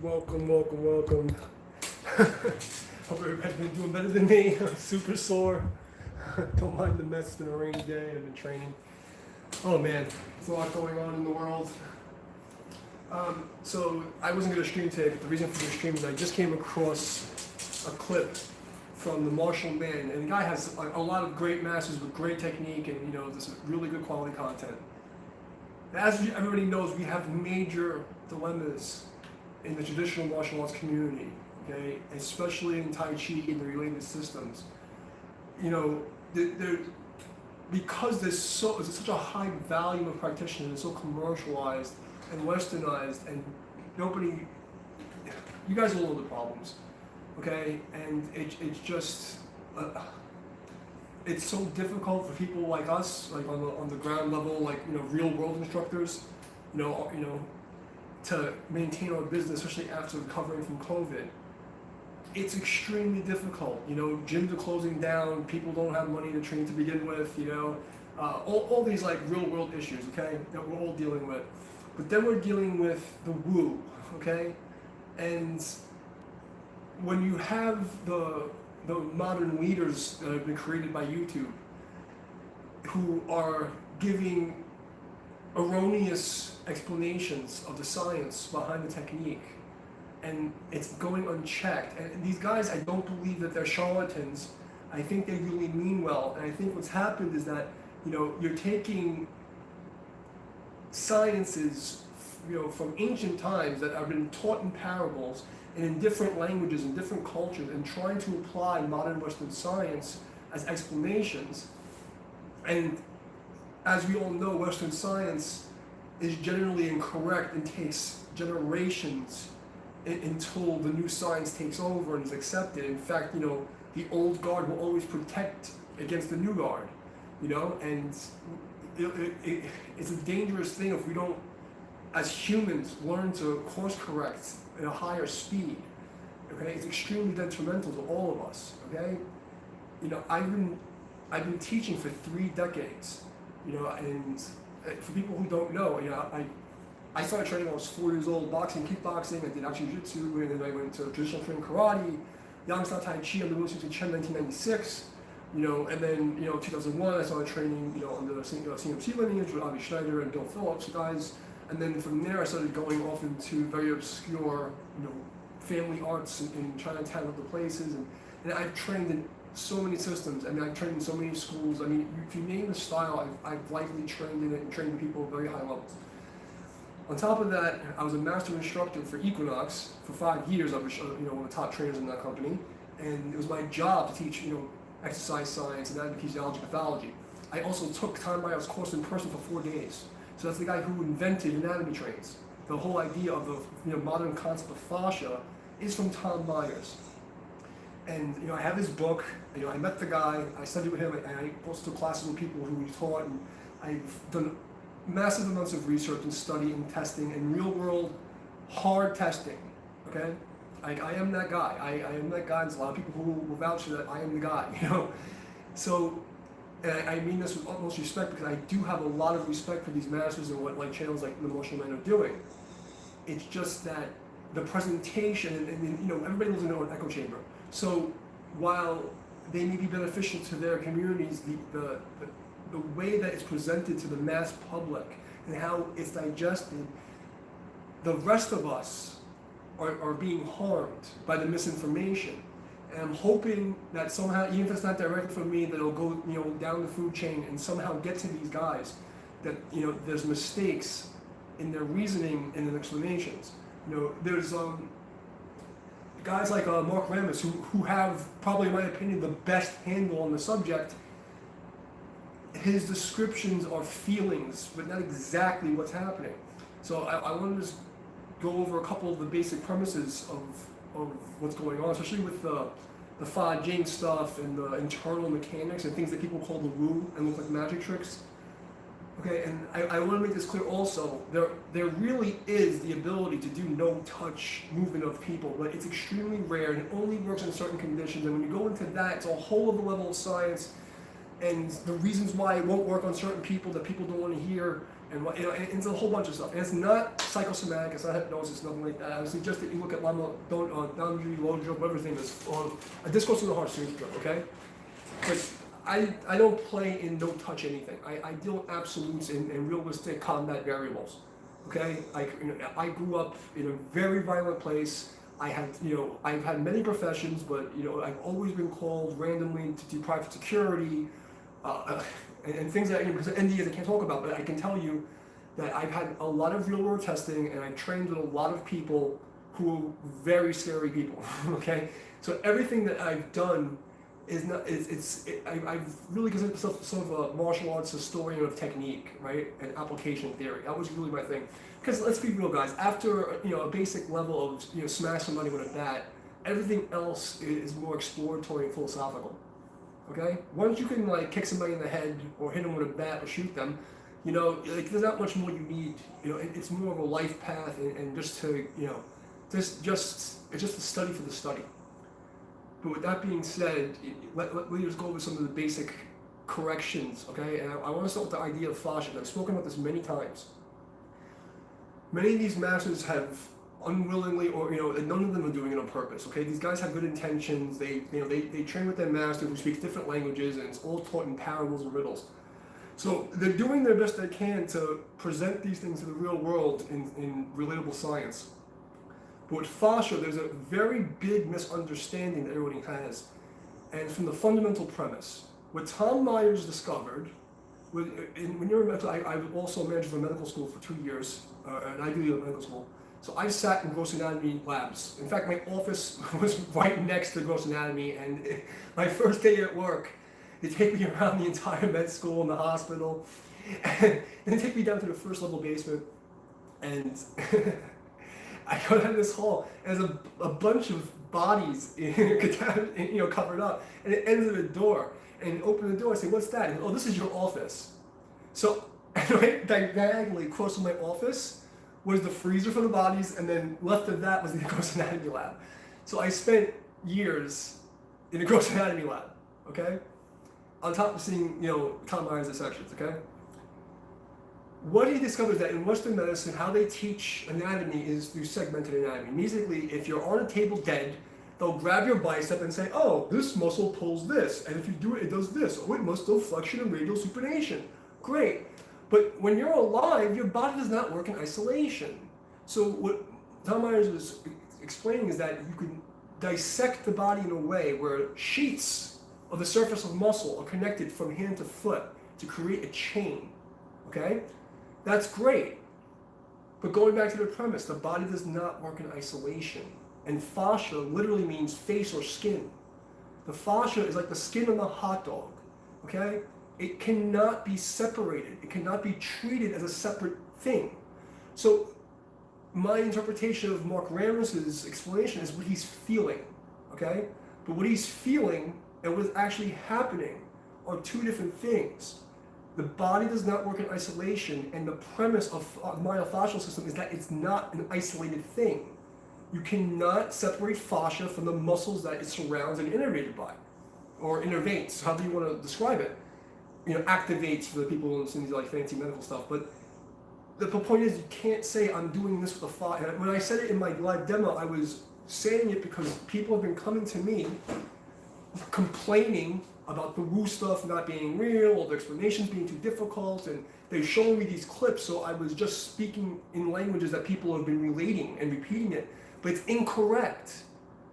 Welcome. Hope everybody's been doing better than me. I'm super sore. Don't mind the mess. It's been a rainy day. I've been training. Oh man, there's a lot going on in the world. So I wasn't going to stream today, but the reason for the stream is I just came across a clip from the Marshall Man, and the guy has a lot of great masters with great technique and this really good quality content. As everybody knows, we have major dilemmas in the traditional martial arts community, okay, especially in Tai Chi and the related systems. Because there's such a high volume of practitioners and so commercialized and westernized, and nobody, you guys will know the problems, okay, and it's just it's so difficult for people like us, like on the ground level, like real world instructors, to maintain our business, especially after recovering from COVID. It's extremely difficult. Gyms are closing down. People don't have money to train to begin with. All these like real world issues, okay, that we're all dealing with. But then we're dealing with the woo, okay, and when you have the modern leaders that have been created by YouTube, who are giving erroneous explanations of the science behind the technique, and it's going unchecked. And these guys, I don't believe that they're charlatans. I think they really mean well. And I think what's happened is that you're taking sciences from ancient times that have been taught in parables and in different languages and different cultures, and trying to apply modern Western science as explanations. And as we all know, Western science is generally incorrect and takes generations until the new science takes over and is accepted. In fact, the old guard will always protect against the new guard, and it's a dangerous thing if we don't, as humans, learn to course correct at a higher speed. Okay, it's extremely detrimental to all of us. Okay, I've been teaching for 3 decades. And for people who don't know, I started training when I was 4 years old, boxing, kickboxing. I did action jiu-jitsu, and then I went to traditional training karate, Yangsta Tai Chi under Wilson Chen 1996. And then 2001 I started training under the CMC lineage with Avi Schneider and Bill Phillips guys. And then from there I started going off into very obscure family arts in Chinatown and other places, and I've trained in so many systems. I've trained in so many schools. If you name the style, I've likely trained in it and trained people at very high levels. On top of that, I was a master instructor for Equinox for 5 years. I was one of the top trainers in that company, and it was my job to teach exercise science, anatomy, physiology, pathology. I also took Tom Meyer's course in person for 4 days. So that's the guy who invented anatomy trains. The whole idea of the modern concept of fascia is from Tom Myers. And I have his book. I met the guy. I studied with him, and I also took classes with people who he taught. And I've done massive amounts of research and study and testing and real world hard testing. Okay, I am that guy. I am that guy. There's a lot of people who will vouch for that. I am the guy. So. And I mean this with utmost respect, because I do have a lot of respect for these masters and what channels like the Marshall Men are doing. It's just that the presentation, and everybody lives in their own echo chamber. So while they may be beneficial to their communities, the way that it's presented to the mass public and how it's digested, the rest of us are being harmed by the misinformation. And I'm hoping that somehow, even if it's not directly from me, that it'll go down the food chain and somehow get to these guys, that there's mistakes in their reasoning and in explanations. There's guys like Mark Ramis who have probably, in my opinion, the best handle on the subject. His descriptions are feelings, but not exactly what's happening. So I want to just go over a couple of the basic premises of what's going on, especially with the Fa Jing stuff and the internal mechanics and things that people call the woo and look like magic tricks. Okay, and I want to make this clear also. There really is the ability to do no-touch movement of people, but it's extremely rare and it only works in certain conditions. And when you go into that, it's a whole other level of science, and the reasons why it won't work on certain people that people don't want to hear. and it's a whole bunch of stuff. And it's not psychosomatic, it's not hypnosis, nothing like that. I would suggest that you look at Lama Damji Lodro, whatever his name is, or a Discourse of the Heart Sutra, okay? But I don't play in no touch anything. I deal with absolutes and realistic combat variables, okay? I grew up in a very violent place. I've had many professions, but I've always been called randomly to private security, and things that because of NDAs I can't talk about. But I can tell you that I've had a lot of real world testing, and I've trained with a lot of people who are very scary people. Okay, so everything that I've done is not. I've really considered myself sort of a martial arts historian of technique, right, and application theory. That was really my thing. Because let's be real, guys. After a basic level of smash somebody with a bat, everything else is more exploratory and philosophical. Okay. Once you can kick somebody in the head or hit them with a bat or shoot them, there's not much more you need. It's more of a life path and just to it's just a study for the study. But with that being said, let me just go over some of the basic corrections. Okay. And I want to start with the idea of fascia. I've spoken about this many times. Many of these masters have unwillingly, or none of them are doing it on purpose. Okay, these guys have good intentions. They train with their master who speaks different languages, and it's all taught in parables and riddles. So they're doing their best they can to present these things to the real world in relatable science. But with fascia, there's a very big misunderstanding that everybody has, and it's from the fundamental premise. What Tom Myers discovered. When you're a medical, I also managed a medical school for 2 years, an Ivy League medical school. So I sat in gross anatomy labs. In fact, my office was right next to gross anatomy, and my first day at work, they take me around the entire med school and the hospital, and then take me down to the first level basement, and I go down this hall, and there's a bunch of bodies covered up, and it ends at a door. And open the door and say, "What's that?" And, "Oh, this is your office." So right diagonally across from my office was the freezer for the bodies, and then left of that was the gross anatomy lab. So I spent years in the gross anatomy lab, okay? On top of seeing, Tom Myers dissections, okay? What he discovered is that in Western medicine, how they teach anatomy is through segmented anatomy. Basically, if you're on a table dead, they'll grab your bicep and say, "Oh, this muscle pulls this, and if you do it, it does this. Oh, it must do flexion and radial supination." Great. But when you're alive, your body does not work in isolation. So what Tom Myers was explaining is that you can dissect the body in a way where sheets of the surface of muscle are connected from hand to foot to create a chain. Okay? That's great. But going back to the premise, the body does not work in isolation. And fascia literally means face or skin. The fascia is like the skin on the hot dog, okay? It cannot be separated. It cannot be treated as a separate thing. So my interpretation of Mark Ramos's explanation is what he's feeling, okay? But what he's feeling and what's actually happening are two different things. The body does not work in isolation, and the premise of the myofascial system is that it's not an isolated thing. You cannot separate fascia from the muscles that it surrounds and innervated by, or innervates, however you want to describe it. Activates for the people in these fancy medical stuff. But the point is, you can't say I'm doing this with a fascia. When I said it in my live demo, I was saying it because people have been coming to me complaining about the woo stuff not being real, or the explanations being too difficult, and they're showing me these clips, so I was just speaking in languages that people have been relating and repeating it. But it's incorrect,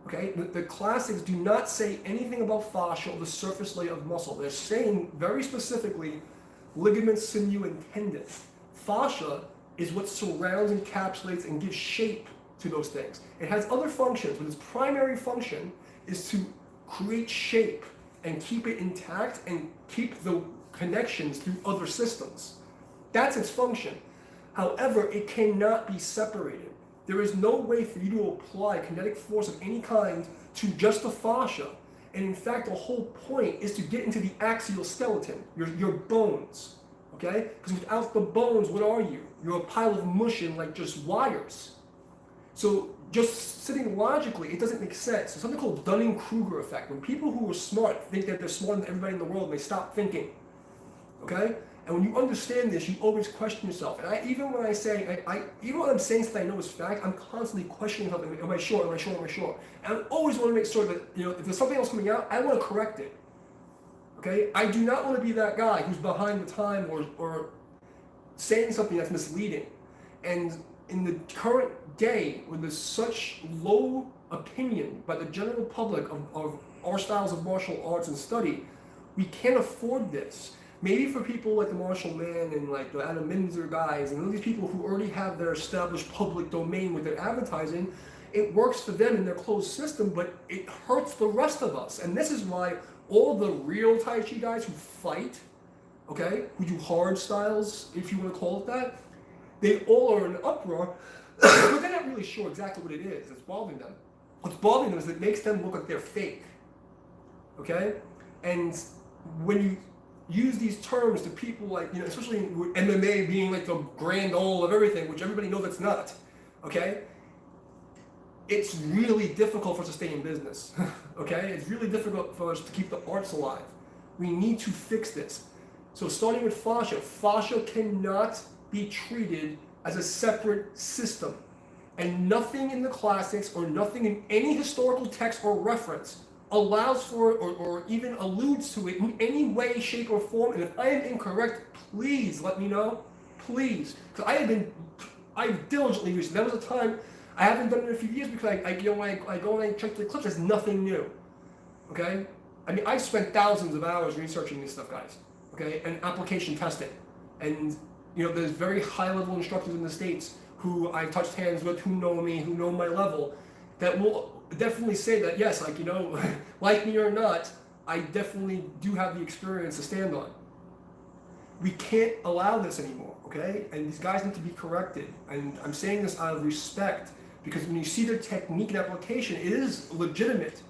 okay? The classics do not say anything about fascia or the surface layer of muscle. They're saying very specifically ligaments, sinew, and tendon. Fascia is what surrounds, encapsulates, and gives shape to those things. It has other functions, but its primary function is to create shape and keep it intact and keep the connections through other systems. That's its function. However, it cannot be separated. There is no way for you to apply kinetic force of any kind to just the fascia. And in fact, the whole point is to get into the axial skeleton, your bones, okay? Because without the bones, what are you? You're a pile of mush and just wires. So just sitting logically, it doesn't make sense. There's something called Dunning-Kruger effect. When people who are smart think that they're smarter than everybody in the world, and they stop thinking, okay? And when you understand this, you always question yourself. And even when I say, even when I'm saying something I know is fact, I'm constantly questioning something. Am I sure? Am I sure? Am I sure? And I always want to make sure that, if there's something else coming out, I want to correct it. Okay? I do not want to be that guy who's behind the time or saying something that's misleading. And in the current day, when there's such low opinion by the general public of our styles of martial arts and study, we can't afford this. Maybe for people like the Marshall Man and like the Adam Minzer guys and all these people who already have their established public domain with their advertising, it works for them in their closed system, but it hurts the rest of us. And this is why all the real Tai Chi guys who fight, okay, who do hard styles, if you want to call it that, they all are in an uproar, but they're not really sure exactly what it is that's bothering them. What's bothering them is it makes them look like they're fake, okay? And when you use these terms to people like, especially with MMA being like the grand all of everything, which everybody knows it's not, okay? It's really difficult for us to stay in business, okay? It's really difficult for us to keep the arts alive. We need to fix this. So starting with fascia cannot be treated as a separate system. And nothing in the classics or nothing in any historical text or reference allows for it or even alludes to it in any way, shape, or form. And if I am incorrect, please let me know. Please. Because I've diligently researched. There was a time, I haven't done it in a few years because I go and I check the clips, there's nothing new. Okay? I mean, I've spent thousands of hours researching this stuff, guys. Okay? And application testing. And, there's very high-level instructors in the States who I've touched hands with, who know me, who know my level, that will definitely say that, yes, like me or not, I definitely do have the experience to stand on. We can't allow this anymore, okay? And these guys need to be corrected. And I'm saying this out of respect, because when you see their technique and application, it is legitimate,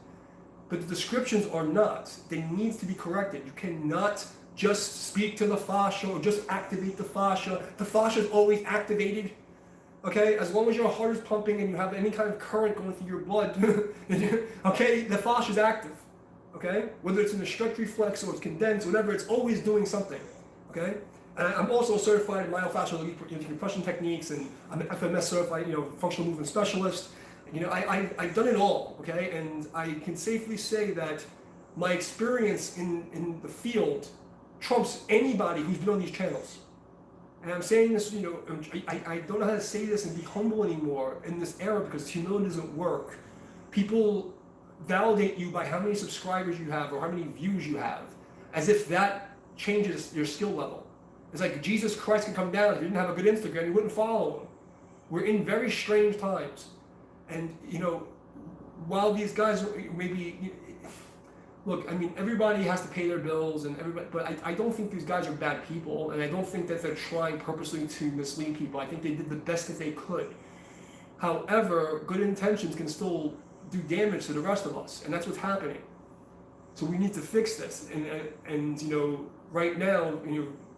but the descriptions are not. They need to be corrected. You cannot just speak to the fascia or just activate the fascia. The fascia is always activated. Okay, as long as your heart is pumping and you have any kind of current going through your blood, okay, the fascia is active. Okay, whether it's in the stretch reflex or it's condensed, whatever, it's always doing something. Okay, and I'm also certified in myofascial compression techniques, and I'm an FMS certified, functional movement specialist. I've done it all. Okay, and I can safely say that my experience in the field trumps anybody who's been on these channels. And I'm saying this, I don't know how to say this and be humble anymore in this era because humility doesn't work. People validate you by how many subscribers you have or how many views you have, as if that changes your skill level. It's like Jesus Christ can come down. If you didn't have a good Instagram, you wouldn't follow him. We're in very strange times. And, while these guys maybe... Look, I mean, everybody has to pay their bills, but I don't think these guys are bad people, and I don't think that they're trying purposely to mislead people. I think they did the best that they could. However, good intentions can still do damage to the rest of us, and that's what's happening. So we need to fix this, and right now,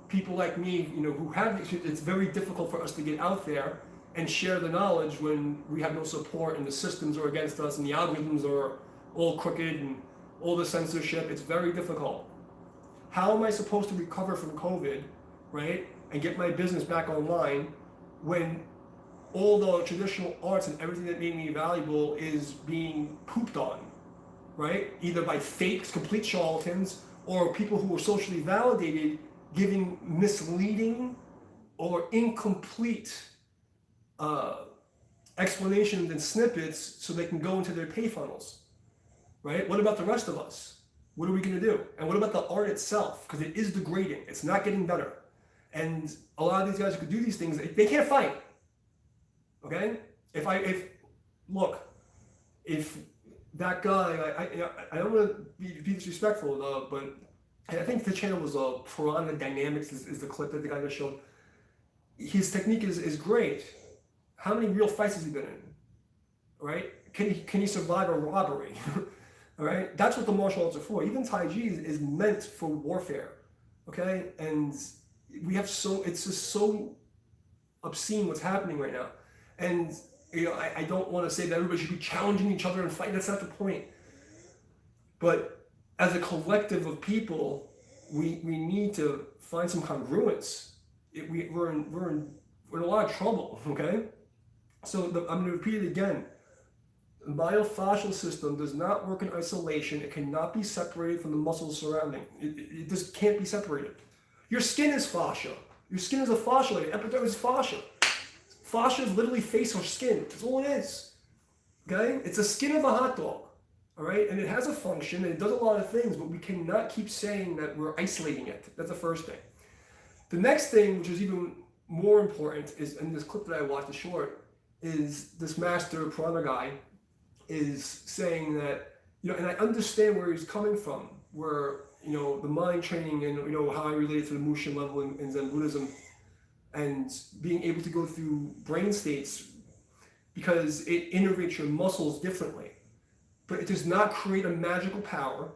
people like me, who have it's very difficult for us to get out there and share the knowledge when we have no support, and the systems are against us, and the algorithms are all crooked, and all the censorship. It's very difficult. How am I supposed to recover from COVID, right, and get my business back online when all the traditional arts and everything that made me valuable is being pooped on, right? Either by fakes, complete charlatans, or people who are socially validated giving misleading or incomplete explanations and snippets so they can go into their pay funnels. Right? What about the rest of us? What are we going to do? And what about the art itself? Because it is degrading. It's not getting better. And a lot of these guys who could do these things, they can't fight. Okay? If that guy, I don't want to be disrespectful, but I think the channel was Piranha Dynamics is the clip that the guy just showed. His technique is great. How many real fights has he been in? Right? Can he survive a robbery? All right, that's what the martial arts are for. Even Tai Chi is meant for warfare, okay? And it's just so obscene what's happening right now. And I don't want to say that everybody should be challenging each other and fighting. That's not the point. But as a collective of people, we need to find some congruence. We're in a lot of trouble, okay? So I'm going to repeat it again. The myofascial system does not work in isolation. It cannot be separated from the muscles surrounding. It just can't be separated. Your skin is fascia. Your skin is a fascia layer. Epidermis is fascia. Fascia is literally face or skin. That's all it is. Okay? It's the skin of a hot dog. All right? And it has a function and it does a lot of things, but we cannot keep saying that we're isolating it. That's the first thing. The next thing, which is even more important, is in this clip that I watched, the short, is this master Prana guy is saying that, and I understand where he's coming from, where, the mind training and, how I relate it to the Mushin level in Zen Buddhism and being able to go through brain states because it innervates your muscles differently. But it does not create a magical power,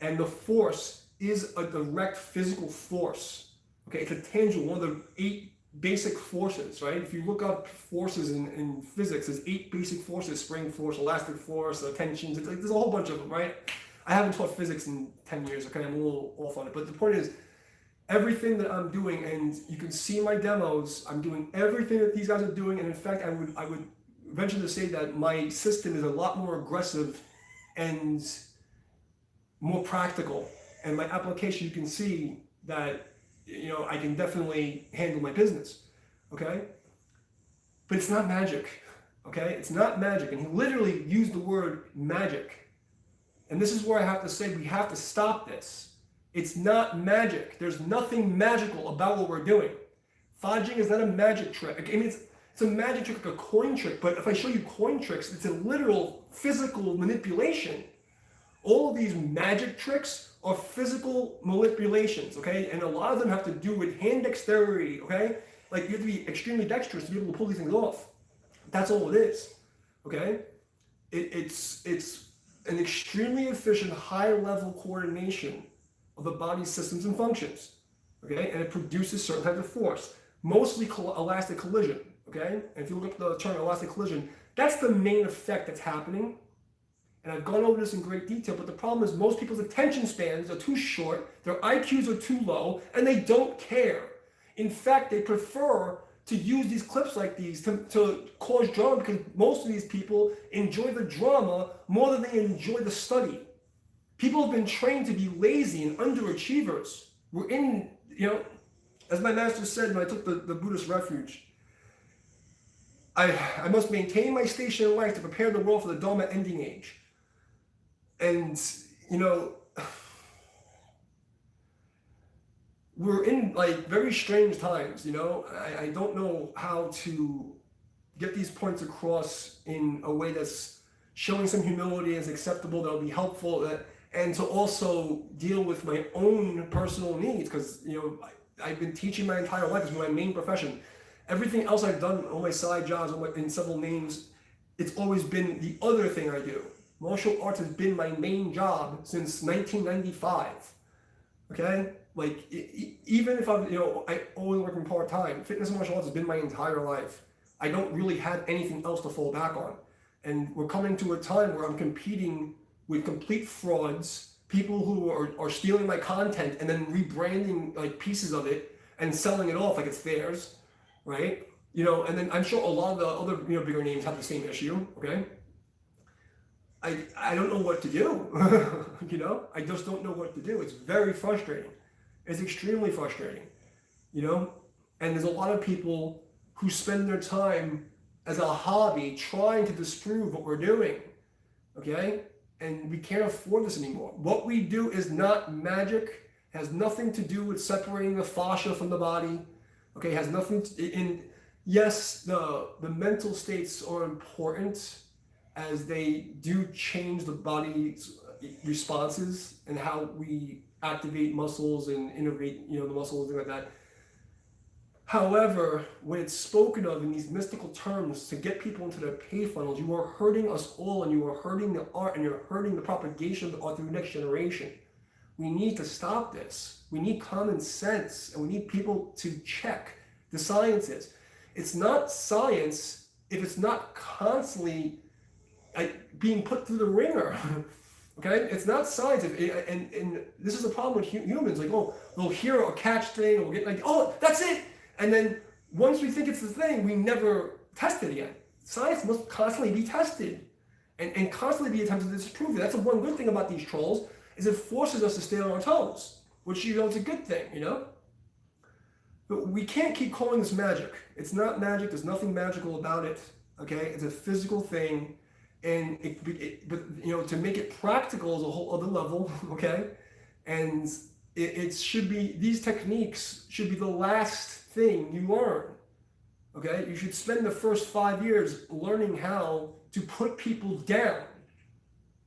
and the force is a direct physical force. Okay, it's a tangible, one of the 8 basic forces, right? If you look up forces in physics, there's 8 basic forces: spring force, elastic force, tensions. It's like there's a whole bunch of them, right? I haven't taught physics in 10 years, okay? I'm a little off on it. But the point is, everything that I'm doing, and you can see my demos, I'm doing everything that these guys are doing. And in fact, I would venture to say that my system is a lot more aggressive and more practical. And my application, you can see that, I can definitely handle my business, okay? But it's not magic, okay? It's not magic. And he literally used the word magic. And this is where I have to say we have to stop this. It's not magic. There's nothing magical about what we're doing. Fudging is not a magic trick. I mean, it's a magic trick, like a coin trick, but if I show you coin tricks, it's a literal physical manipulation. All of these magic tricks are physical manipulations, okay? And a lot of them have to do with hand dexterity, okay? Like you have to be extremely dexterous to be able to pull these things off. That's all it is, okay? It's an extremely efficient, high-level coordination of the body's systems and functions, okay? And it produces certain types of force, mostly elastic collision, okay? And if you look up the term elastic collision, that's the main effect that's happening. And I've gone over this in great detail, but the problem is most people's attention spans are too short, their IQs are too low, and they don't care. In fact, they prefer to use these clips like these to cause drama because most of these people enjoy the drama more than they enjoy the study. People have been trained to be lazy and underachievers. We're in, as my master said when I took the Buddhist refuge, I must maintain my station in life to prepare the world for the Dharma ending age. And, we're in very strange times, I don't know how to get these points across in a way that's showing some humility as acceptable, that'll be helpful, and to also deal with my own personal needs, because, I've been teaching my entire life. It's my main profession. Everything else I've done, all my side jobs, in several names, it's always been the other thing I do. Martial arts has been my main job since 1995, okay? Even if I only working part-time, fitness and martial arts has been my entire life. I don't really have anything else to fall back on. And we're coming to a time where I'm competing with complete frauds, people who are stealing my content and then rebranding pieces of it and selling it off like it's theirs, right? And then I'm sure a lot of the other bigger names have the same issue, okay? I don't know what to do, I just don't know what to do. It's very frustrating. It's extremely frustrating, and there's a lot of people who spend their time as a hobby trying to disprove what we're doing, okay? And we can't afford this anymore. What we do is not magic, has nothing to do with separating the fascia from the body, okay? Has nothing to, yes, the mental states are important as they do change the body's responses and how we activate muscles and innervate, the muscles and things like that. However, when it's spoken of in these mystical terms to get people into their pay funnels, you are hurting us all, and you are hurting the art, and you're hurting the propagation of the art through the next generation. We need to stop this. We need common sense, and we need people to check the sciences. It's not science if it's not constantly being put through the ringer. Okay, it's not science, and this is a problem with humans. Like, oh, they'll hear a catch thing, or we'll get like, oh, that's it, and then once we think it's the thing, we never test it again. Science must constantly be tested, and constantly be attempted to disprove it. That's the one good thing about these trolls, is it forces us to stay on our toes, which is a good thing, But we can't keep calling this magic. It's not magic. There's nothing magical about it. Okay, it's a physical thing. And but to make it practical is a whole other level, okay? And it should be, these techniques should be the last thing you learn, okay? You should spend the first 5 years learning how to put people down,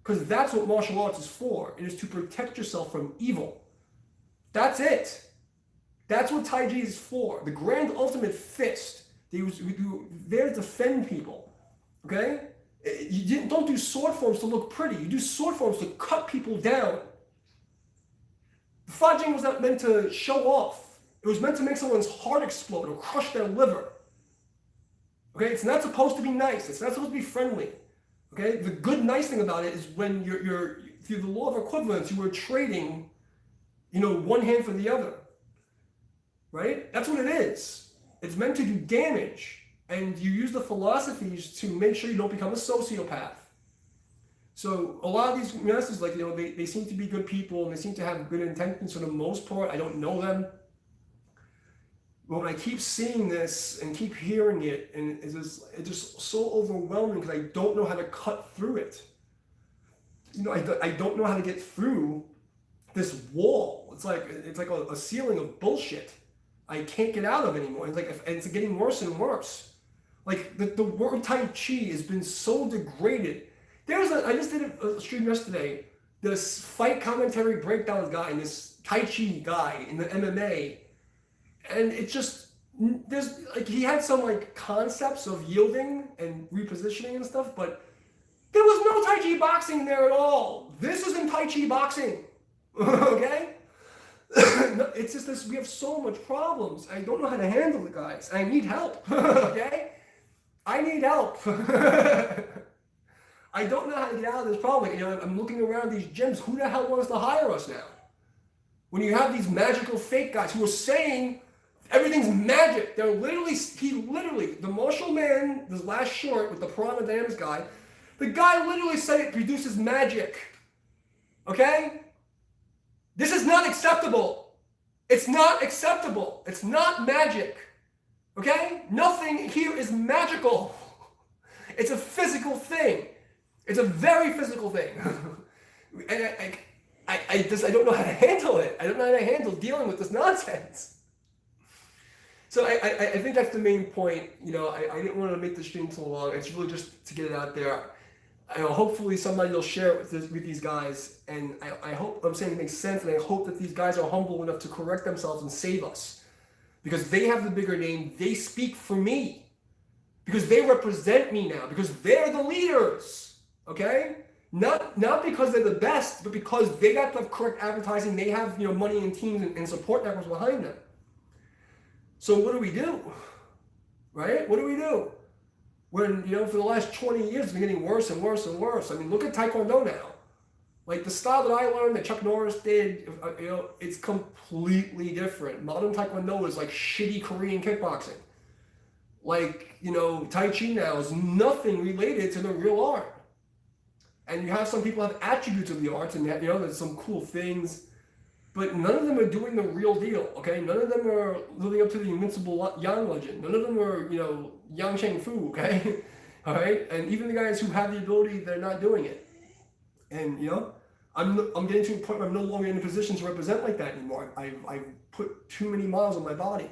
because that's what martial arts is for. It is to protect yourself from evil. That's it. That's what Tai Chi is for. The grand ultimate fist. You there to defend people, okay? Don't do sword forms to look pretty. You do sword forms to cut people down. The Fa Jing was not meant to show off. It was meant to make someone's heart explode or crush their liver. Okay, it's not supposed to be nice. It's not supposed to be friendly. Okay, the good, nice thing about it is when you're through the law of equivalence, you are trading, one hand for the other. Right? That's what it is. It's meant to do damage. And you use the philosophies to make sure you don't become a sociopath. So a lot of these masters, they seem to be good people, and they seem to have good intentions for the most part. I don't know them. But when I keep seeing this and keep hearing it, and it's just so overwhelming because I don't know how to cut through it. I don't know how to get through this wall. It's like a ceiling of bullshit I can't get out of anymore. And it's getting worse and worse. Like the word Tai Chi has been so degraded. I just did a stream yesterday. This fight commentary breakdown guy and this Tai Chi guy in the MMA, and he had some concepts of yielding and repositioning and stuff, but there was no Tai Chi boxing there at all. This isn't Tai Chi boxing, okay? It's just this. We have so much problems. I don't know how to handle it, guys. I need help, okay? I need help. I don't know how to get out of this problem. I'm looking around these gyms. Who the hell wants to hire us now? When you have these magical fake guys who are saying everything's magic. The martial man, this last short with the Piranha Dams guy, the guy literally said it produces magic. Okay? This is not acceptable. It's not acceptable. It's not magic. Okay? Nothing here is magical. It's a physical thing. It's a very physical thing. And I don't know how to handle it. I don't know how to handle dealing with this nonsense. So I think that's the main point. I didn't want to make the stream too long. It's really just to get it out there. Hopefully somebody will share it with these guys. And I hope I'm saying it makes sense. And I hope that these guys are humble enough to correct themselves and save us. Because they have the bigger name, they speak for me. Because they represent me now. Because they're the leaders. Okay? Not because they're the best, but because they got the correct advertising, they have money and teams and support networks behind them. So what do we do? Right? What do we do? When, for the last 20 years, it's been getting worse and worse and worse. I mean, look at Taekwondo now. Like the style that I learned, that Chuck Norris did, it's completely different. Modern Taekwondo is like shitty Korean kickboxing. Tai Chi now is nothing related to the real art. And you have some people have attributes of the arts, and there's some cool things, but none of them are doing the real deal, okay? None of them are living up to the invincible Yang legend. None of them are, Yang Cheng Fu, okay? All right? And even the guys who have the ability, they're not doing it. And, I'm getting to a point where I'm no longer in a position to represent like that anymore. I've put too many miles on my body.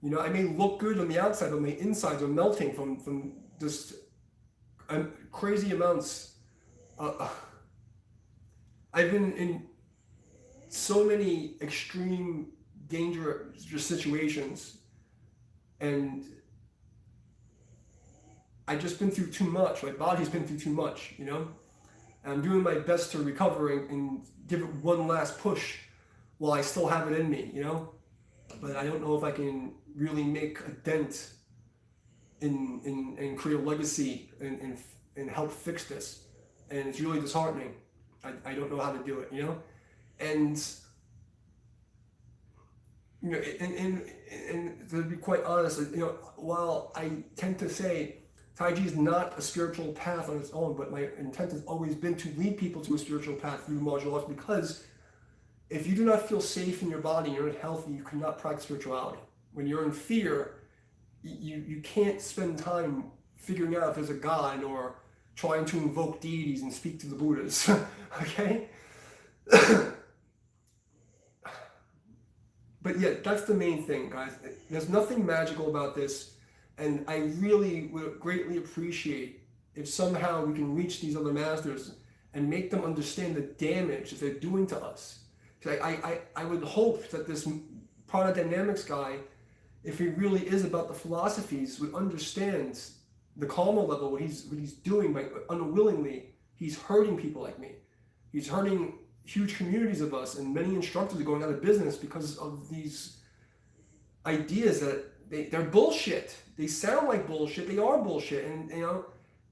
I may look good on the outside, but my insides are melting from just crazy amounts. I've been in so many extreme dangerous situations, and I've just been through too much. My body's been through too much, And I'm doing my best to recover and give it one last push while I still have it in me, But I don't know if I can really make a dent and create a legacy and help fix this. And it's really disheartening. I don't know how to do it, you know? And, you know, and to be quite honest, you know, while I tend to say Tai Chi is not a spiritual path on its own, but my intent has always been to lead people to a spiritual path through martial arts, because if you do not feel safe in your body, you're not healthy, you cannot practice spirituality. When you're in fear, you can't spend time figuring out if there's a God or trying to invoke deities and speak to the Buddhas. Okay? But yeah, that's the main thing, guys. There's nothing magical about this, and I really would greatly appreciate if somehow we can reach these other masters and make them understand the damage that they're doing to us. I would hope that this Prana Dynamics guy, if he really is about the philosophies, would understand the karma level, what he's doing by unwillingly. He's hurting people like me. He's hurting huge communities of us, and many instructors are going out of business because of these ideas that they're bullshit. They sound like bullshit. They are bullshit, and you know,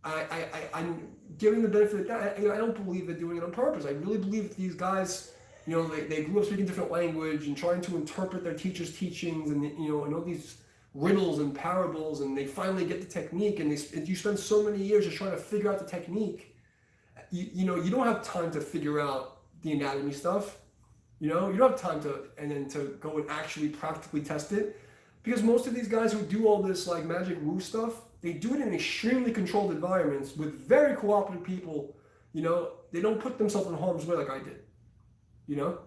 I'm giving the benefit of that. I don't believe they're doing it on purpose. I really believe that these guys, you know, they grew up speaking different language and trying to interpret their teachers' teachings, and you know, and all these riddles and parables, and they finally get the technique, and you spend so many years just trying to figure out the technique. You know, you don't have time to figure out the anatomy stuff. You know, you don't have time to go and actually practically test it, because most of these guys who do all this like magic woo stuff, they do it in extremely controlled environments with very cooperative people. You know, they don't put themselves in harm's way like I did. You know,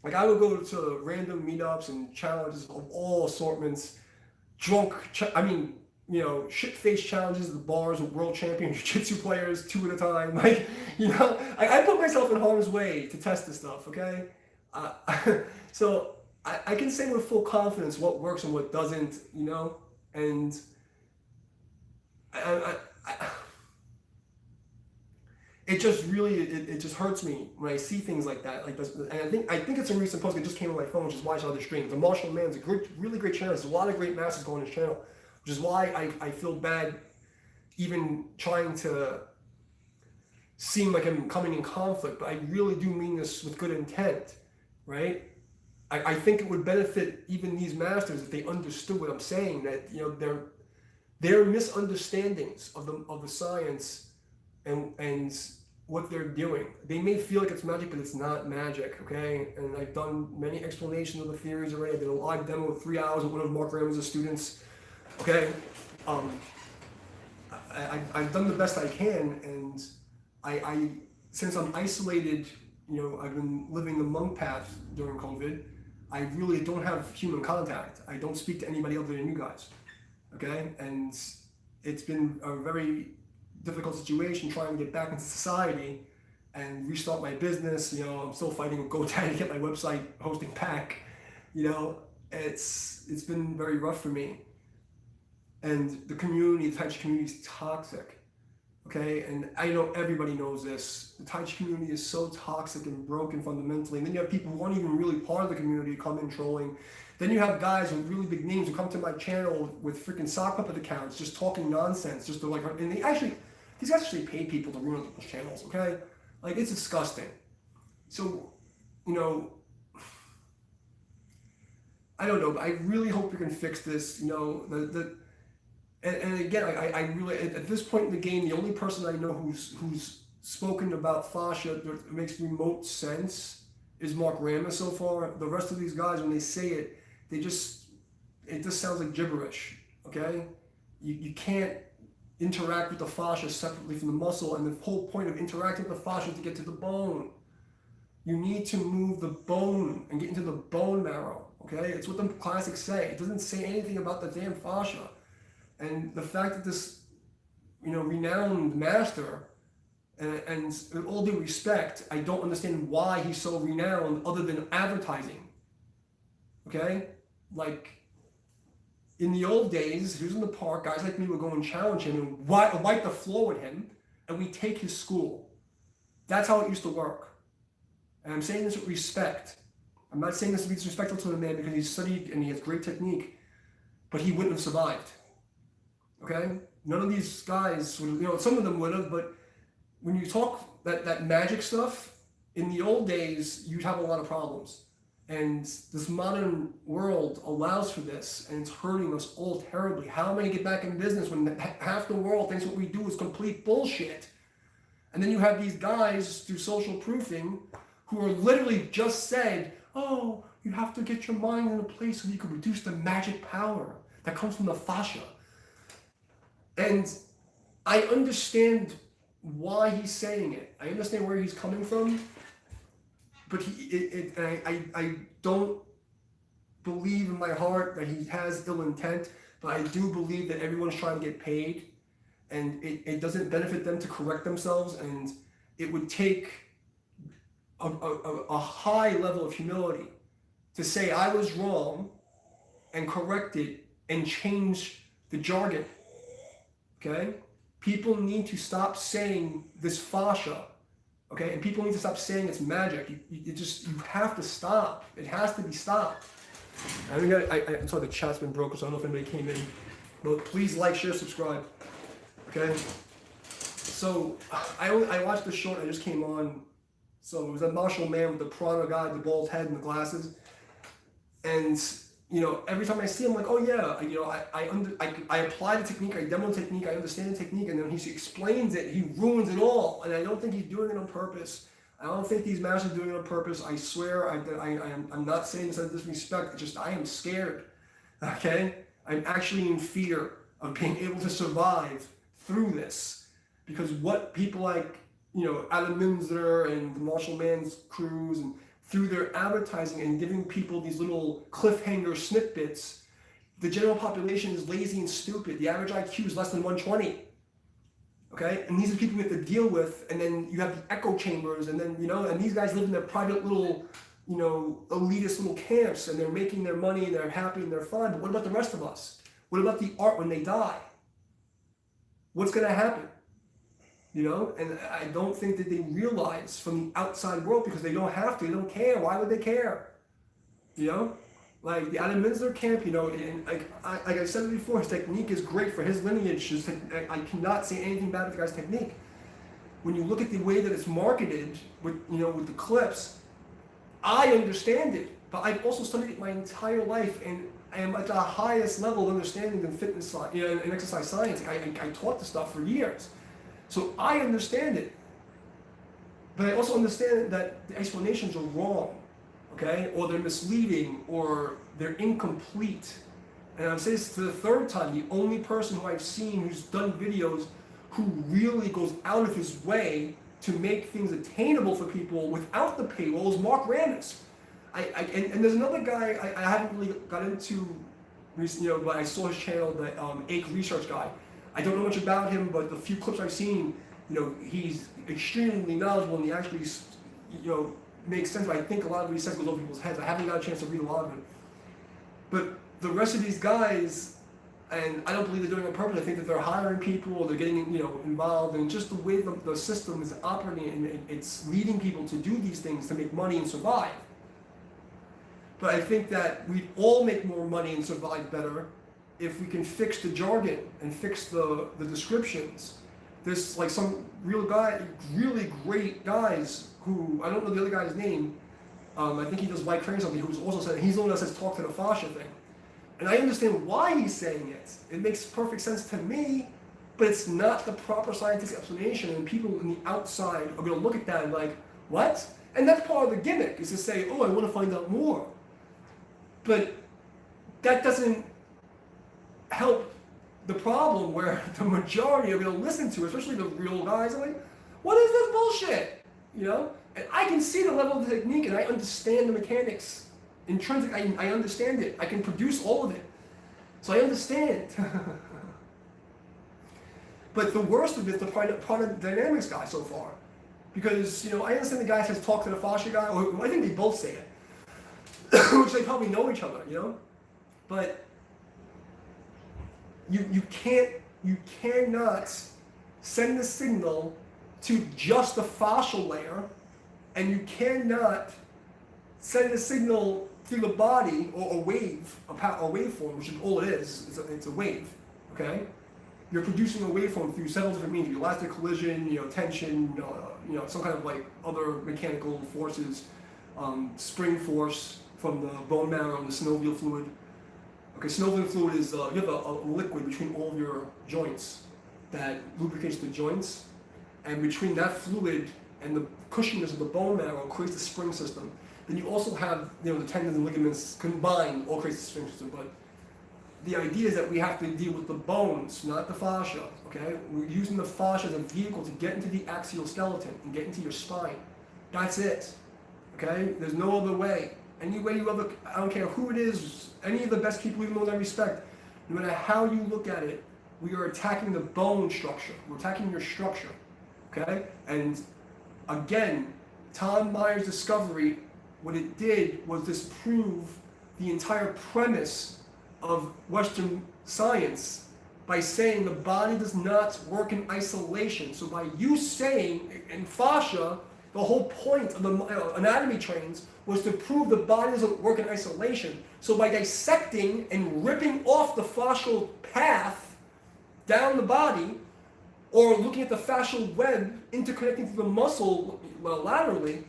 like I would go to random meetups and challenges of all assortments, you know, shit-faced challenges at the bars with world champion jiu-jitsu players, 2 at a time. Like, you know, I put myself in harm's way to test this stuff, okay? So I can say with full confidence what works and what doesn't, you know? And it just really, it just hurts me when I see things like that, like this. And I think it's a recent post that just came on my phone, which is why I saw the stream. The Martial Man's a really great channel. There's a lot of great masters going on his channel, which is why I feel bad even trying to seem like I'm coming in conflict, but I really do mean this with good intent, right? I think it would benefit even these masters if they understood what I'm saying, that, you know, their misunderstandings of the science and what they're doing. They may feel like it's magic, but it's not magic, okay? And I've done many explanations of the theories already. I did a live demo of 3 hours with one of Mark Ramsey's students, okay? I've done the best I can, and I since I'm isolated, you know, I've been living the monk path during COVID, I really don't have human contact. I don't speak to anybody other than you guys, okay? And it's been a very difficult situation trying to get back into society and restart my business. You know, I'm still fighting with GoDaddy to get my website hosting back. You know, it's been very rough for me. And the community, the Tai Chi community is toxic, okay? And I know everybody knows this. The Tai Chi community is so toxic and broken fundamentally. And then you have people who aren't even really part of the community come in trolling. Then you have guys with really big names who come to my channel with freaking sock puppet accounts, just talking nonsense, just to like, and these guys actually pay people to ruin people's channels, okay? Like, it's disgusting. So, you know, I don't know, but I really hope we can fix this. You know, and again, I really, at this point in the game, the only person I know who's spoken about fascia that makes remote sense is Mark Ramos so far. The rest of these guys, when they say it, it just sounds like gibberish, okay? You can't interact with the fascia separately from the muscle, and the whole point of interacting with the fascia is to get to the bone. You need to move the bone and get into the bone marrow, okay? It's what the classics say. It doesn't say anything about the damn fascia. And the fact that this, you know, renowned master, and with all due respect, I don't understand why he's so renowned other than advertising, okay? Like, in the old days, he was in the park, guys like me would go and challenge him and wipe the floor with him, and we take his school. That's how it used to work. And I'm saying this with respect. I'm not saying this to be disrespectful to the man, because he's studied and he has great technique, but he wouldn't have survived. Okay? None of these guys would, you know, some of them would have, but when you talk that magic stuff, in the old days, you'd have a lot of problems. And this modern world allows for this, and it's hurting us all terribly. How am I going to get back in business when half the world thinks what we do is complete bullshit? And then you have these guys through social proofing who are literally just said, oh, you have to get your mind in a place so you can reduce the magic power that comes from the fascia. And I understand why he's saying it. I understand where he's coming from. But I don't believe in my heart that he has ill intent, but I do believe that everyone's trying to get paid, and it doesn't benefit them to correct themselves, and it would take a high level of humility to say I was wrong and correct it and change the jargon. Okay? People need to stop saying this fascia. Okay, and people need to stop saying it's magic. You have to stop. It has to be stopped. I'm sorry, the chat's been broken, so I don't know if anybody came in. But please like, share, subscribe. Okay? So, I watched the short that just came on. So, it was a martial man with the piranha guy, the bald head and the glasses. And, you know, every time I see him, I'm like, oh yeah, you know, I apply the technique, I demo the technique, I understand the technique, and then he explains it, he ruins it all. And I don't think he's doing it on purpose. I don't think these masters are doing it on purpose. I swear, I'm not saying this out of disrespect, it's just I am scared. Okay? I'm actually in fear of being able to survive through this. Because what people like, you know, Adam Minzer and the Marshall Man's crews, and through their advertising and giving people these little cliffhanger snippets, the general population is lazy and stupid. The average IQ is less than 120. Okay? And these are people we have to deal with, and then you have the echo chambers, and then, you know, and these guys live in their private little, you know, elitist little camps, and they're making their money, and they're happy, and they're fine. But what about the rest of us? What about the art when they die? What's going to happen? You know, and I don't think that they realize from the outside world, because they don't have to, they don't care. Why would they care? You know, like the Adam Minzer camp, you know, and like I said before, his technique is great for his lineage. I cannot say anything bad about the guy's technique. When you look at the way that it's marketed with, you know, with the clips, I understand it, but I've also studied it my entire life, and I am at the highest level of understanding than fitness science, you know, and exercise science. I taught this stuff for years. So I understand it, but I also understand that the explanations are wrong, okay? Or they're misleading, or they're incomplete. And I'm saying this for the third time, the only person who I've seen who's done videos who really goes out of his way to make things attainable for people without the paywall is Mark Ramis. And there's another guy I haven't really got into, you know, but I saw his channel, the Ake Research guy. I don't know much about him, but the few clips I've seen, you know, he's extremely knowledgeable, and he actually, you know, makes sense. But I think a lot of what he says goes over people's heads. I haven't got a chance to read a lot of it. But the rest of these guys, and I don't believe they're doing it on purpose. I think that they're hiring people, or they're getting, you know, involved, and just the way the system is operating, and it's leading people to do these things to make money and survive. But I think that we all make more money and survive better if we can fix the jargon and fix the descriptions. There's like some really great guys who, I don't know the other guy's name, I think he does Mike Crane something, who's also said, he's the one that says talk to the fascia thing. And I understand why he's saying it. It makes perfect sense to me, but it's not the proper scientific explanation, and people on the outside are going to look at that and like, what? And that's part of the gimmick, is to say, oh, I want to find out more. But that doesn't help the problem where the majority are going to listen to, especially the real guys, are like, what is this bullshit? You know? And I can see the level of the technique, and I understand the mechanics. Intrinsic, I understand it. I can produce all of it. So I understand. But the worst of it is the product dynamics guy so far. Because, you know, I understand the guy says talk to the fascia guy, or I think they both say it. Which they probably know each other, you know? But you cannot send the signal to just the fascial layer, and you cannot send a signal through the body, or a wave, a waveform, which is all it is. It's a wave, okay? you're producing a waveform through several different means: elastic collision, tension, some kind of like other mechanical forces, spring force from the bone marrow and the synovial fluid. Okay, synovial fluid is you have a liquid between all of your joints that lubricates the joints, and between that fluid and the cushioniness of the bone marrow creates the spring system. Then you also have the tendons and ligaments combined all creates the spring system. But the idea is that we have to deal with the bones, not the fascia. Okay, we're using the fascia as a vehicle to get into the axial skeleton and get into your spine. That's it. Okay, there's no other way. Any way you ever, I don't care who it is, any of the best people, even though I respect, no matter how you look at it, we are attacking the bone structure. We're attacking your structure. Okay, and again, Tom Meyer's discovery, what it did was disprove the entire premise of Western science by saying the body does not work in isolation. So by you saying in fascia, the whole point of the anatomy trains was to prove the body doesn't work in isolation. So by dissecting and ripping off the fascial path down the body, or looking at the fascial web interconnecting through the muscle laterally,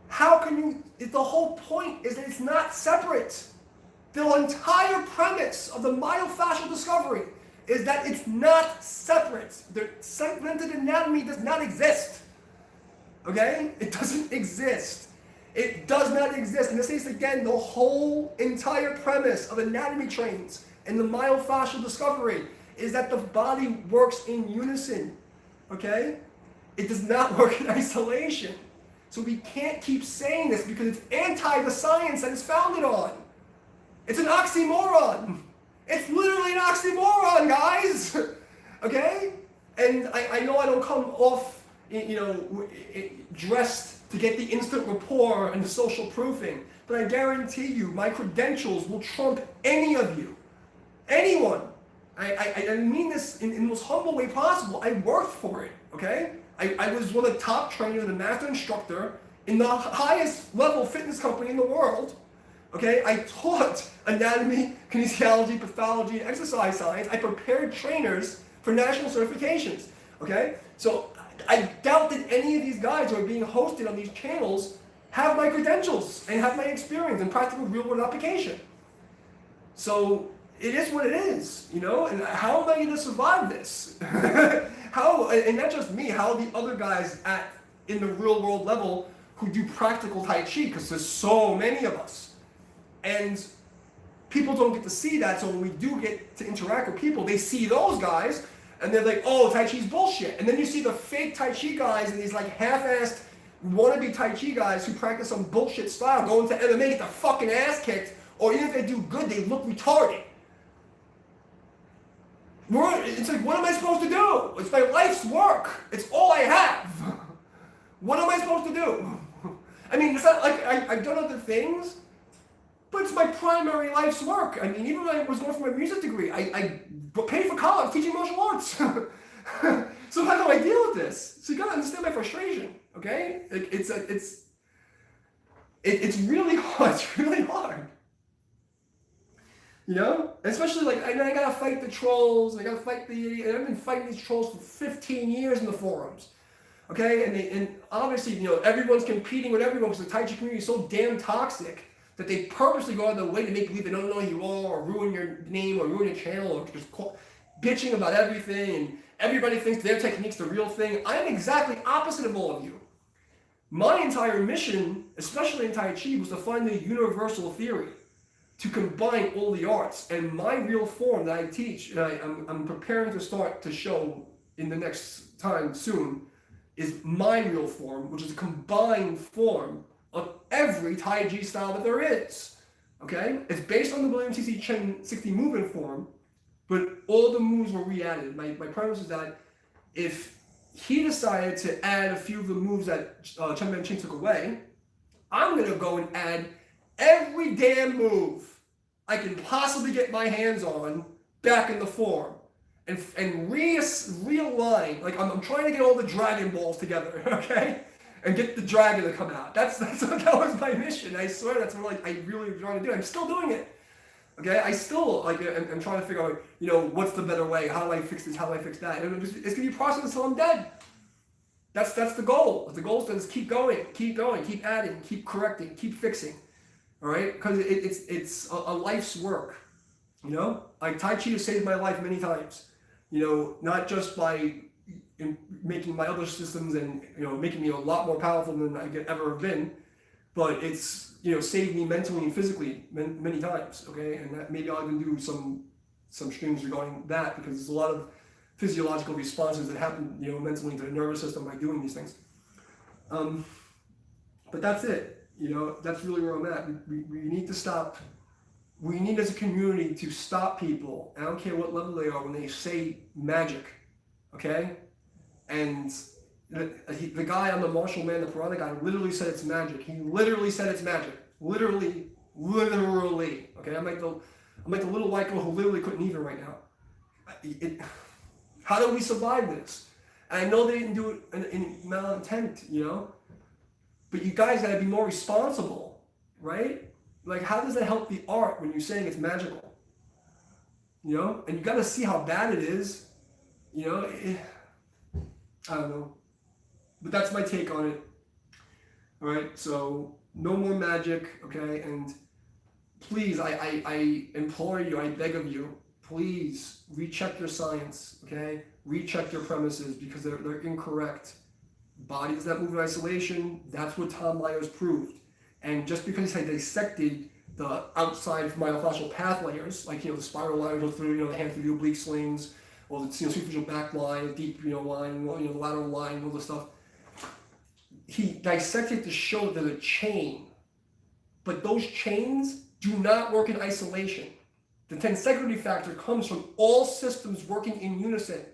how can you, the whole point is that it's not separate. The entire premise of the myofascial discovery is that it's not separate. The segmented anatomy does not exist. Okay? It doesn't exist. It does not exist. And this is, again, the whole entire premise of anatomy trains and the myofascial discovery is that the body works in unison. Okay? It does not work in isolation. So we can't keep saying this because it's anti the science that it's founded on. It's an oxymoron. It's literally an oxymoron, guys. Okay? And I know I don't come off, dressed to get the instant rapport and the social proofing, but I guarantee you my credentials will trump any of you. Anyone. I mean this in the most humble way possible. I worked for it, okay? I was one of the top trainers and master instructor in the highest level fitness company in the world. Okay, I taught anatomy, kinesiology, pathology, and exercise science. I prepared trainers for national certifications. Okay, so I doubt that any of these guys who are being hosted on these channels have my credentials and have my experience in practical real-world application. So it is what it is, and how am I going to survive this? How, and not just me, how the other guys in the real-world level who do practical Tai Chi, because there's so many of us. And people don't get to see that, so when we do get to interact with people, they see those guys, and they're like, oh, Tai Chi's bullshit. And then you see the fake Tai Chi guys and these like half-assed wannabe Tai Chi guys who practice some bullshit style, go into MMA, get their fucking ass kicked, or even if they do good, they look retarded. It's like, what am I supposed to do? It's my life's work. It's all I have. What am I supposed to do? I mean, it's not like I've done other things, but it's my primary life's work. I mean, even when I was going for my music degree, I paid for college teaching martial arts. So how do I deal with this? So you gotta understand my frustration, okay? It's really hard. It's really hard. Especially I gotta fight the trolls. I gotta fight and I've been fighting these trolls for 15 years in the forums. Okay, and obviously, everyone's competing with everyone because the Tai Chi community is so damn toxic that they purposely go out of their way to make believe they don't know who you are, or ruin your name, or ruin your channel, or just bitching about everything, and everybody thinks their technique's the real thing. I am exactly opposite of all of you. My entire mission, especially in Tai Chi, was to find the universal theory, to combine all the arts. And my real form that I teach, and I'm preparing to start to show in the next time soon, is my real form, which is a combined form of every Tai Chi style that there is. Okay? It's based on the William C.C. Chen 60 movement form, but all the moves were re-added. My premise is that if he decided to add a few of the moves that Chen Ben Ching took away, I'm going to go and add every damn move I can possibly get my hands on back in the form. And realign, I'm trying to get all the Dragon Balls together, okay? And get the dragon to come out. That was my mission. I swear that's what I really was trying to do. I'm still doing it. Okay, I still like I'm trying to figure out, you know, what's the better way? How do I fix this? How do I fix that? And it's gonna be a process until I'm dead. That's the goal. The goal is to just keep going, keep adding, keep correcting, keep fixing. All right, because it's a life's work. You know, like Tai Chi has saved my life many times. You know, not just by making my other systems and, you know, making me a lot more powerful than I could ever have been, but it's, you know, saved me mentally and physically many times. Okay, and that maybe I'll even do some streams regarding that, because there's a lot of physiological responses that happen, you know, mentally to the nervous system by doing these things. But that's it. You know, that's really where I'm at. We need to stop. We need as a community to stop people, I don't care what level they are, when they say magic, okay? And the guy on the Martial Man, the Piranha guy, literally said it's magic. He literally said it's magic. Literally. Okay, I'm like the little white girl who literally couldn't even right now. How do we survive this? And I know they didn't do it in malintent, you know? But you guys gotta be more responsible, right? Like, how does that help the art when you're saying it's magical? You know? And you gotta see how bad it is. You know? I don't know. But that's my take on it. Alright, so no more magic, okay? And please, I implore you, I beg of you, please recheck your science, okay? Recheck your premises, because they're incorrect. Bodies that move in isolation, that's what Tom Lyers proved. And just because he dissected the outside myofascial path layers, like, you know, the spiral line goes through, you know, the hand through the oblique slings, or the, you know, superficial back line, the deep, you know, line, you know, the lateral line, all this stuff. He dissected to show that there's a chain, but those chains do not work in isolation. The tensegrity factor comes from all systems working in unison.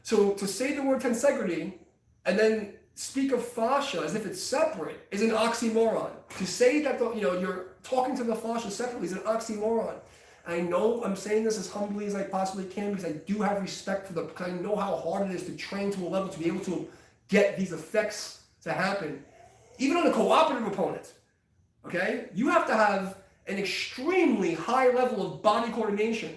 So to say the word tensegrity and then speak of fascia as if it's separate is an oxymoron. To say that you know, you're talking to the fascia separately is an oxymoron. I know I'm saying this as humbly as I possibly can, because I do have respect for because I know how hard it is to train to a level to be able to get these effects to happen, even on a cooperative opponent. Okay, you have to have an extremely high level of body coordination,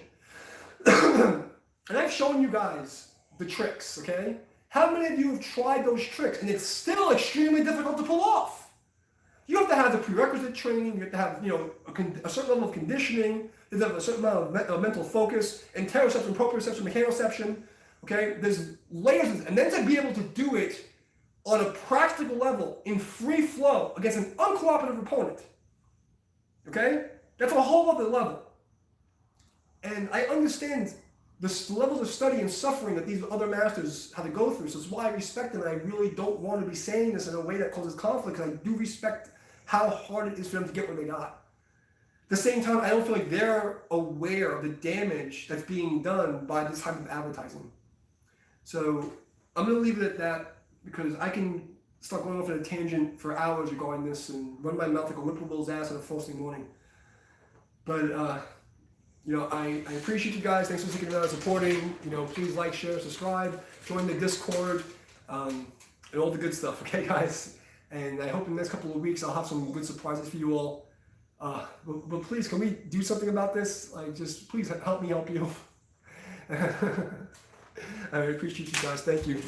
and I've shown you guys the tricks. Okay. How many of you have tried those tricks and it's still extremely difficult to pull off? You have to have the prerequisite training, you have to have, you know, a certain level of conditioning, you have to have a certain amount of mental focus, interoception, proprioception, mechanoception, okay? There's layers, and then to be able to do it on a practical level, in free flow, against an uncooperative opponent, okay? That's a whole other level. And I understand the levels of study and suffering that these other masters had to go through. So it's why I respect them, and I really don't want to be saying this in a way that causes conflict, because I do respect how hard it is for them to get where they got. At the same time, I don't feel like they're aware of the damage that's being done by this type of advertising. So I'm going to leave it at that, because I can start going off on a tangent for hours regarding this and run my mouth like a whippoorwill's ass on a frosty morning. But, you know, I appreciate you guys. Thanks for sticking around and supporting. You know, please like, share, subscribe, join the Discord, and all the good stuff. Okay, guys? And I hope in the next couple of weeks I'll have some good surprises for you all. But please, can we do something about this? Like, just please help me help you. I appreciate you guys. Thank you.